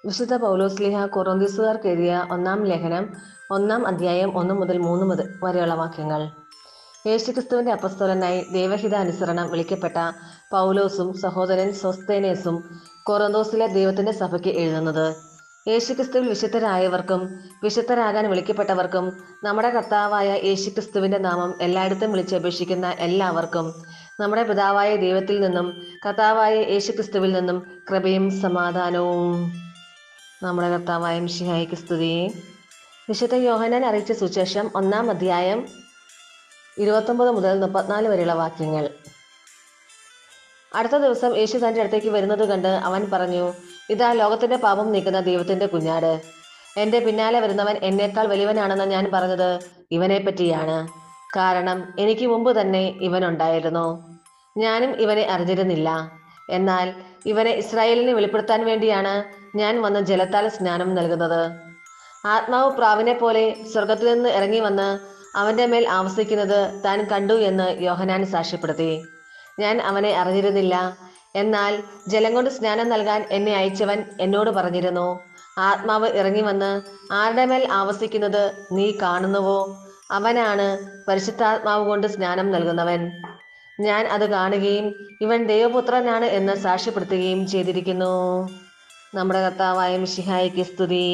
വിശുദ്ധ പൗലോസ്ലീഹ കൊറിന്ത്യസുകാർക്ക് എഴുതിയ ഒന്നാം ലേഖനം 1-ാം അധ്യായം 1 മുതൽ 3 വരെയുള്ള വാക്യങ്ങൾ. യേശുക്രിസ്തുവിന്റെ അപ്പസ്തോലനായി ദൈവഹിതാനുസരണം വിളിക്കപ്പെട്ട പൗലോസും സഹോദരൻ സോസ്തേനേസും കൊറിന്തോസിലെ ദൈവത്തിന്റെ സഭയ്ക്ക് എഴുതുന്നത്. യേശുക്രിസ്തുവിൽ വിശുദ്ധരായവർക്കും വിശുദ്ധരാകാൻ വിളിക്കപ്പെട്ടവർക്കും നമ്മുടെ കർത്താവായ യേശുക്രിസ്തുവിന്റെ നാമം എല്ലായിടത്തും വിളിച്ചപേക്ഷിക്കുന്ന എല്ലാവർക്കും നമ്മുടെ പിതാവായ ദൈവത്തിൽ നിന്നും കർത്താവായ യേശുക്രിസ്തുവിൽ നിന്നും കൃപയും സമാധാനവും. നമ്മുടെ കർത്താവായ മിശിഹായ്ക്ക് സ്തുതി. വിശുദ്ധ യോഹന്നാൻ അറിയിച്ച സുവിശേഷം 1-ാം അധ്യായം 29 മുതൽ 34 വരെയുള്ള വാക്യങ്ങൾ. അടുത്ത ദിവസം യേശു തന്റെ അടുത്തേക്ക് വരുന്നത് കണ്ട് അവൻ പറഞ്ഞു, ഇതാ ലോകത്തിന്റെ പാപം നീക്കുന്ന ദൈവത്തിന്റെ കുഞ്ഞാട്. എന്റെ പിന്നാലെ വരുന്നവൻ എന്നേക്കാൾ വലിയവനാണെന്ന് ഞാൻ പറഞ്ഞത് ഇവനെ പറ്റിയാണ്. കാരണം എനിക്ക് മുമ്പ് തന്നെ ഇവനുണ്ടായിരുന്നു. ഞാനും ഇവനെ അറിഞ്ഞിരുന്നില്ല. എന്നാൽ ഇവനെ ഇസ്രായേലിന് വെളിപ്പെടുത്താൻ വേണ്ടിയാണ് ഞാൻ വന്ന് ജലത്താൽ സ്നാനം നൽകുന്നത്. ആത്മാവ് പ്രാവിനെ പോലെ സ്വർഗത്തിൽ നിന്ന് ഇറങ്ങി വന്ന് അവന്റെ മേൽ ആവസിക്കുന്നത് താൻ കണ്ടു എന്ന് യോഹന്നാൻ സാക്ഷ്യപ്പെടുത്തി. ഞാൻ അവനെ അറിഞ്ഞിരുന്നില്ല. എന്നാൽ ജലം കൊണ്ട് സ്നാനം നൽകാൻ എന്നെ അയച്ചവൻ എന്നോട് പറഞ്ഞിരുന്നു, ആത്മാവ് ഇറങ്ങി വന്ന് ആരുടെ മേൽ ആവസിക്കുന്നത് നീ കാണുന്നുവോ, അവനാണ് പരിശുദ്ധാത്മാവ് കൊണ്ട് സ്നാനം നൽകുന്നവൻ. ഞാൻ അത് കാണുകയും ഇവൻ ദൈവപുത്രനാണ് എന്ന് സാക്ഷ്യപ്പെടുത്തുകയും ചെയ്തിരിക്കുന്നു. നമ്മുടെ കർത്താവായ മിശിഹായ്ക്ക് സ്തുതി.